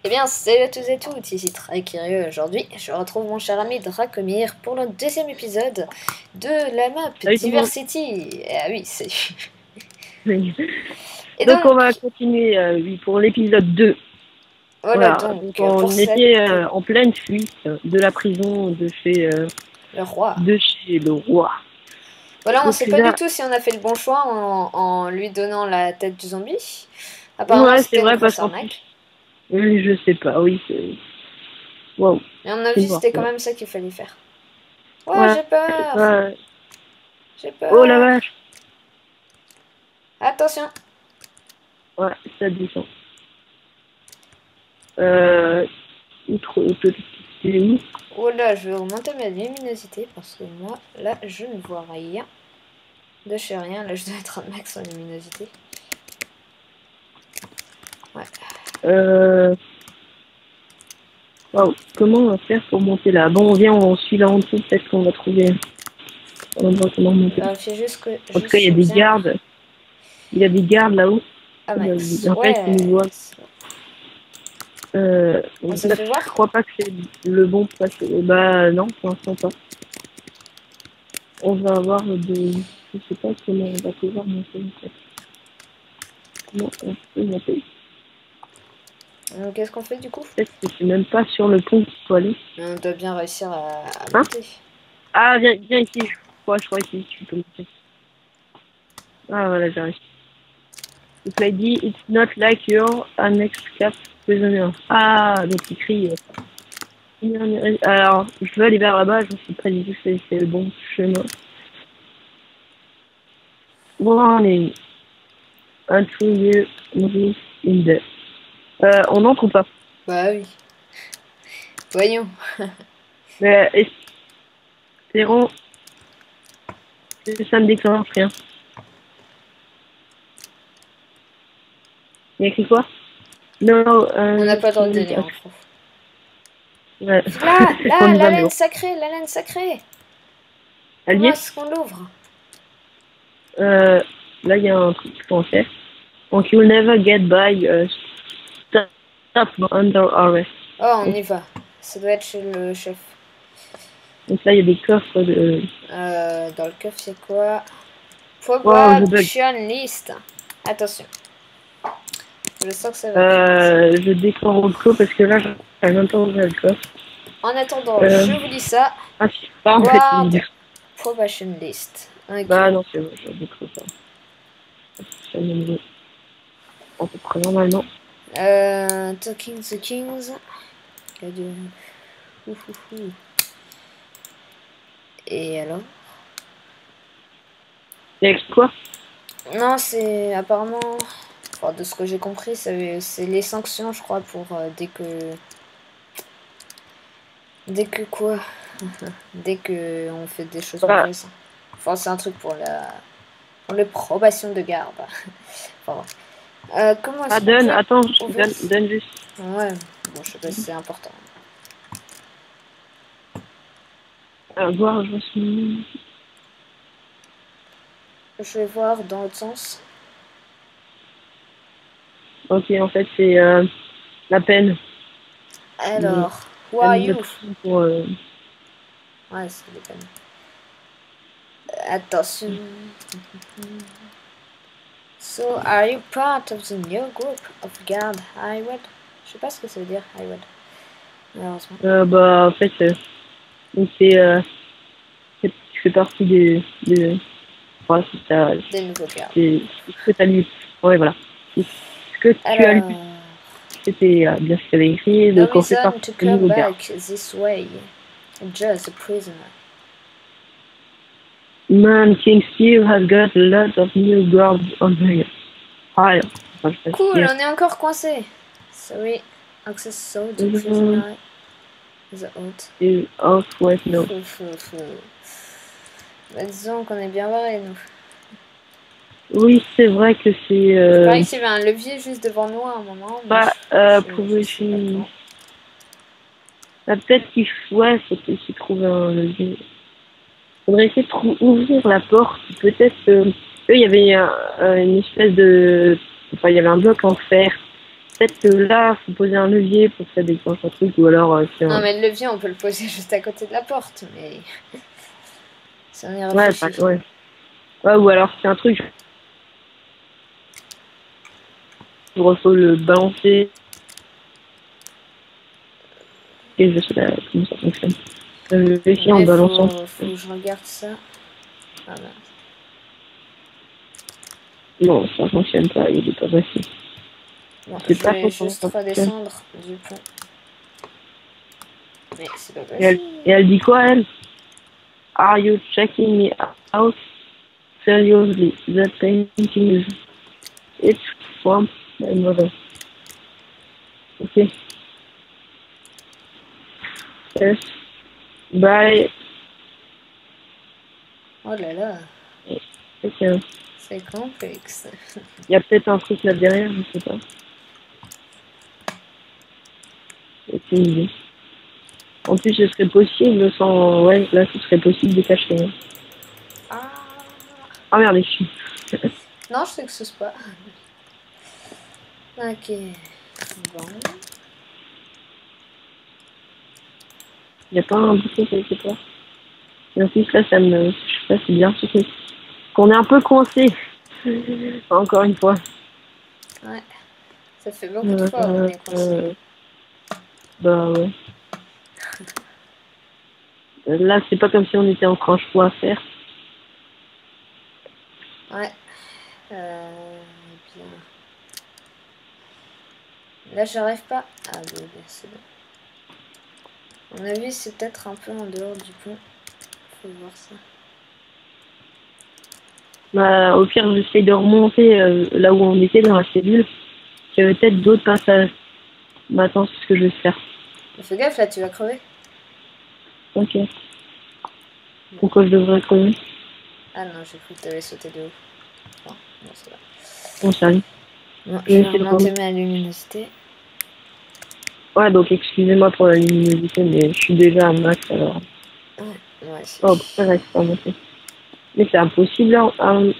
Eh bien, salut à tous et toutes, ici très curieux. Aujourd'hui, je retrouve mon cher ami Dracomir pour le deuxième épisode de la map Salut tout le monde. Diversity. Ah oui, c'est... Oui. Et Donc on donc, va continuer oui, pour l'épisode 2. voilà Voilà, donc donc, pour on cette... était en pleine fuite de la prison Le roi. de chez le roi. Voilà, on Donc sait pas du là, tout si on a fait le bon choix en lui donnant la tête du zombie. Apparemment, ouais c'est c'était une vrai parce grosse qu'en plus, arnaque. oui, je sais pas, oui c'est... Waouh, Mais à mon avis, c'est voir c'était quand ça. même ça qu'il fallait faire. Ouais, Ouais, j'ai peur. ouais. J'ai Oh la peur. vache, Attention. ouais, ça descend. Euh, outre, peut-être c'est où? Oh là, je vais augmenter ma luminosité parce que moi, là, je ne vois rien. De chez rien, là, je dois être un max en luminosité. Ouais. Euh, waouh, comment on va faire pour monter là? Bon, on vient, on suit là en dessous, peut-être qu'on va trouver un endroit comment monter. Vérifier juste que En je tout cas, il y a suis des bien gardes. Il y a des gardes là-haut. à max. En fait, ils Ouais. nous voient. On s'est Là, fait je voir? crois pas que c'est le bon parce que, bah non, pour l'instant pas. On va avoir des... Je sais pas comment on va pouvoir monter en fait. Comment on peut monter? Qu'est-ce qu'on fait du coup? Peut-être que c'est même pas sur le pont qu'il faut aller. On doit bien réussir à Hein? monter. Ah, viens ici. Je crois ici, tu peux monter. Ah voilà, j'arrive. Donc là, il dit, it's not like your annex cap prisoner. Ah, donc il crie. Alors, je veux aller vers là-bas, je sais pas du tout si c'est le bon chemin. Warning, intruder movies in there. On entre ou pas? Bah oui. Voyons. Mais espérons que ça ne déclenche rien. Il y a écrit quoi? No, On n'a pas le droit d'y aller, hein, je trouve. ouais. Là, On y la va, mais laine bon. sacrée, la laine sacrée. Comment Allié? est-ce qu'on l'ouvre? Là, il y a un truc qu'il faut en faire. Donc, you'll never get by stop under arrest. Oh, on y va. Ça doit être chez le chef. Donc là, il y a des coffres de... Dans le coffre, c'est quoi? Wow, je bug. Probation list. Attention. Je sens que ça va être. Je décore au clos parce que là, j'ai même pas ouvert le coffre. En attendant, je vous lis ça. Ah, c'est pas en fait Guard une... probation list. Ok. Bah non, c'est bon, je décore pas. C'est le niveau. À peu près normalement. Talking the Kings. Il y a du... Ouh. Et alors? Et avec quoi? Non, c'est apparemment... Enfin, de ce que j'ai compris, c'est les sanctions, je crois, pour dès que... Dès que quoi? Dès que on fait des choses Bah, mauvaises. Enfin, c'est un truc pour pour les probations de garde. Enfin, comment est-ce ah, qu'on donne, peut attends, ouvrir... donne juste. Ouais, bon, je sais pas si c'est important. Voir, je suis... Je vais voir dans l'autre sens. Ok, en fait, c'est la peine. Alors, who are Peine de you? prison pour... Ouais, c'est des peines. Attention. So, are you part of the new group of guard Highwood? Je sais pas ce que ça veut dire, Highwood. Malheureusement. bah, en fait, donc tu fais partie des... Ouais, c'est ça. Des nouveaux gardes. C'est ce que tu as lu. Ouais, voilà. C'est ce que tu as lu. Alors, C'était bien ce qu'il avait écrit. no Donc, on fait reason partie to des come nouveaux gars. back this way. Just a prisoner. Man, King Steve has got a lot of new guards on here. Ah, Cool, on est encore coincé. Sorry, access so the prisoner is out. Off, ouais, no. Bah, disons qu'on est bien barré, nous. Oui, c'est vrai que c'est... Par ici, il y avait un levier juste devant nous à un moment. Pas Probation. peut-être qu'il faut... Ouais, faut essayer de trouver un levier. Faudrait essayer d'ouvrir la porte. Peut-être... eux, il y avait une espèce de... Enfin, il y avait un bloc en fer. peut-être que là, faut poser un levier pour que ça déclenche un truc, ou alors si Non, on... mais le levier, on peut le poser juste à côté de la porte, mais si on y Ouais, réfléchit. ouais. Ouais, ou alors c'est un truc, il faut le balancer, et je sais pas comment ça fonctionne. Le levier en Ouais, balançant. faut que je regarde ça. Ah mince. Non, ça fonctionne pas, il est pas facile. Bon, C'est je pas vais trop comment juste ça fonctionne. redescendre du pont. Mais c'est pas Et possible. elle dit quoi, elle? Are you checking me out? Seriously, that painting is... It's from my mother. Ok. Yes. Bye. Oh là là, Ok. Il c'est complexe. y a peut-être un truc là derrière, je sais pas. Aucune idée. En plus, ce serait possible sans... Ouais, là, ce serait possible de cacher. Hein. Ah Ah merde, les filles. non, je t'excuse pas. Ok. Bon. Y a pas un bouton quelque part. Et en plus, là, ça me... Je sais pas, c'est bien ce truc. Qu'on est un peu coincé. Encore une fois. Ouais. Ça fait beaucoup de fois où on est coincé. Bah ouais. Là, c'est pas comme si on était encore un choix à faire. Ouais. Bien. Là, j'arrive pas. Ah oui, bien, c'est bon. À mon avis, c'est peut-être un peu en dehors du pont. Faut voir ça. Bah, au pire, j'essaye de remonter là où on était dans la cellule. Il y avait peut-être d'autres passages. Bah, attends, c'est ce que je vais faire. Mais fais gaffe, là, tu vas crever. Ok. Pourquoi je devrais crever? Ah non, j'ai cru que t'avais sauté de haut. Bon, non, c'est là. Bon, ça arrive. Bon, Je je vais vais essayer de remonter remonter. ma luminosité. Ouais, donc excusez-moi pour la luminosité, mais je suis déjà à max alors. Ouais, moi aussi. Oh, pourquoi j'arrive pas à monter? Mais c'est impossible à... Oui,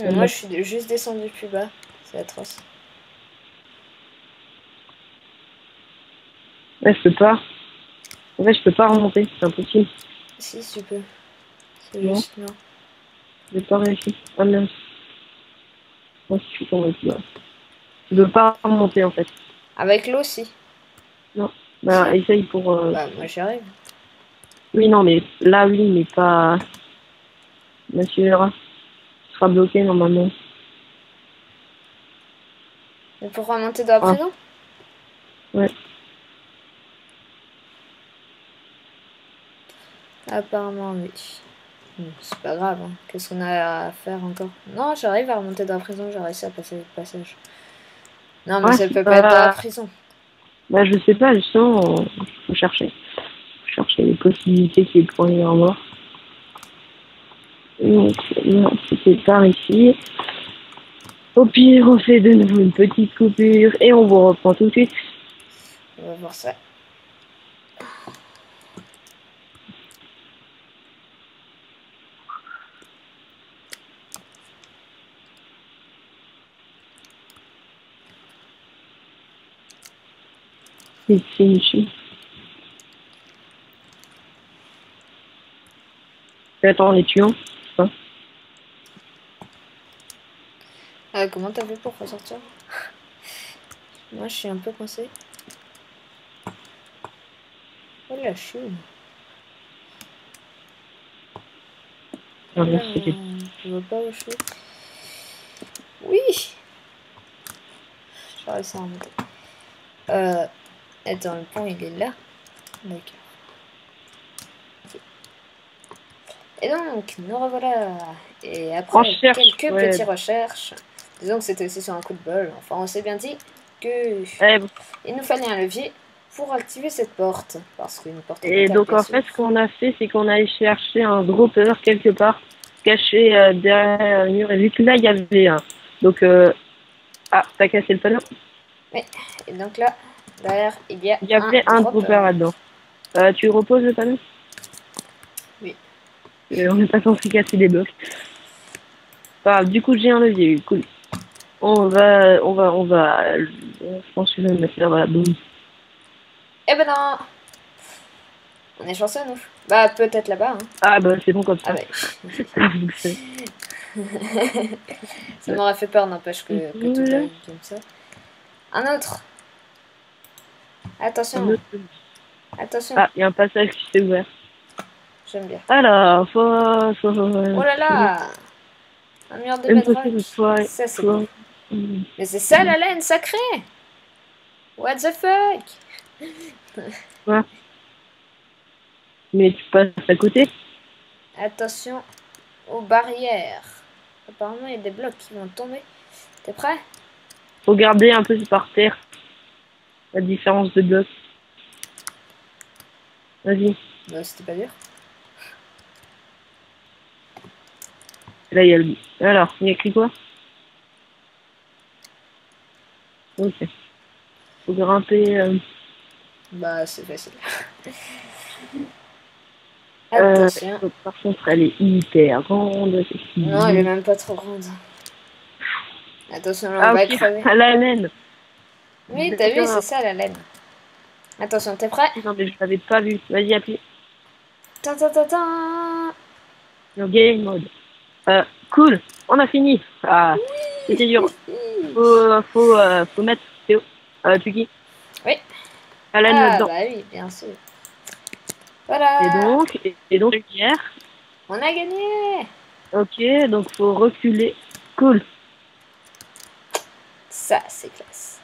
mais moi, je suis juste descendu plus bas. C'est atroce. Ouais, je peux pas. En fait, je peux pas remonter, c'est impossible. Si, tu peux. C'est Non, juste non. j'ai pas réussi. Ah mince. Moi, je suis tombée plus bas. Je veux pas remonter en fait. Avec l'eau, si. Non. Si. Bah, essaye pour. Bah, moi, j'y arrive. Oui, non, mais là, oui, mais pas. Monsieur sera bloqué normalement. Mais pour remonter dans la Ah, prison? ouais. Apparemment, oui. Bon, c'est pas grave, hein. Qu'est-ce qu'on a à faire encore? Non, j'arrive à remonter dans la prison, j'ai réussi à passer le passage. Non, mais Ouais, ça peut pas être dans la prison. bah, je sais pas, justement, faut chercher. Faut chercher les possibilités qui pourraient y avoir. Donc, non, c'était par ici. Au pire, on fait de nouveau une petite coupure et on vous reprend tout de suite. On va voir ça. C'est fini. Attends, les tuyaux. Comment t'as fait pour ressortir? Moi, je suis un peu coincée. Oh la chine. Ah, Là, c'était... je vois pas où je suis. Oui! J'ai réussi à remonter. Attends, le pont, il est là. D'accord. Et donc, nous revoilà. Et On après cherche, quelques ouais. petites recherches, disons que c'était aussi sur un coup de bol. Enfin, on s'est bien dit que Eh, il nous fallait un levier pour activer cette porte. Parce qu'une porte en et métal, donc bien en sûr. fait, ce qu'on a fait, c'est qu'on a allé chercher un dropper quelque part, caché derrière un mur. Et vu que là, il y avait un. Donc, ah, t'as cassé le panneau? Oui. Et donc là, derrière, il y a Il y un avait un dropper dropper. là-dedans. Tu reposes le panneau? Oui. On n'est pas censé casser des blocs. Enfin, du coup, j'ai un levier, cool. Je pense que je vais me mettre là, voilà, boum. Eh ben non. On est chanceux, nous. Bah, peut-être là-bas, hein. Ah bah c'est bon comme Ah ça. bah. Vous le savez. Ça m'aurait fait peur, n'empêche que tu Voilà. donnes comme ça. Un autre. Un Attention. autre. Attention. Ah, il y a un passage qui s'est ouvert. J'aime bien. Alors, Oh là là. Un mur de bedrock. Impossible, toi, Ça, c'est toi. beau. Mais c'est ça, la laine sacrée. What the fuck. Ouais. Mais tu passes à côté. Attention aux barrières. Apparemment, il y a des blocs qui vont tomber. T'es prêt? Faut garder un peu par terre la différence de blocs. Vas-y. Bah, c'était pas dur. Là, il y a le... Alors, il y a écrit quoi? Ok. Faut grimper... Bah, c'est facile. Attention. Par contre, elle est hyper grande. Non, elle est même pas trop grande. Attention, là, on Ah, va ok, crever. la laine. Oui, t'as vu, c'est ça, la laine. Attention, t'es prêt? Non, mais je l'avais pas vu. Vas-y, appuie. Ta ta ta ta. Sur game mode. Cool. On a fini. Ah, c'était dur. Faut mettre Théo. Tuki. Oui. La laine Ah, là-dedans. bah oui, bien sûr. Voilà. Et donc, hier. On a gagné. Ok, donc faut reculer. Cool. Ça, c'est classe.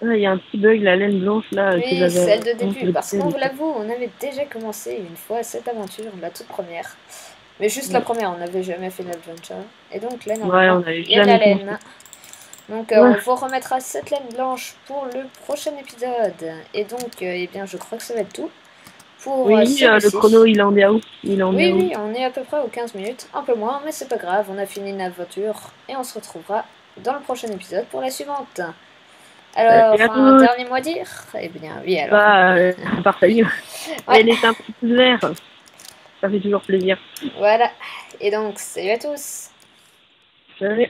Ah, il y a un petit bug, la laine blanche là. Oui, celle de début. Parce qu'on vous l'avoue, on avait déjà commencé une fois cette aventure, la toute première. Mais juste la première, on n'avait jamais fait l'adventure. Et donc là, normalement, il y a de la laine. Donc on vous remettra cette laine blanche pour le prochain épisode. Et donc, eh bien, je crois que ça va être tout. Pour oui, le chrono, il en est où? Oui, on est à peu près aux 15 minutes. Un peu moins, mais c'est pas grave. On a fini notre aventure. Et on se retrouvera dans le prochain épisode pour la suivante. Alors, un dernier mot à dire? Eh bien, oui, alors. Bah, parfait. Ouais. Et laissez un petit pouce vert. Ça fait toujours plaisir. Voilà. Et donc, salut à tous. Salut.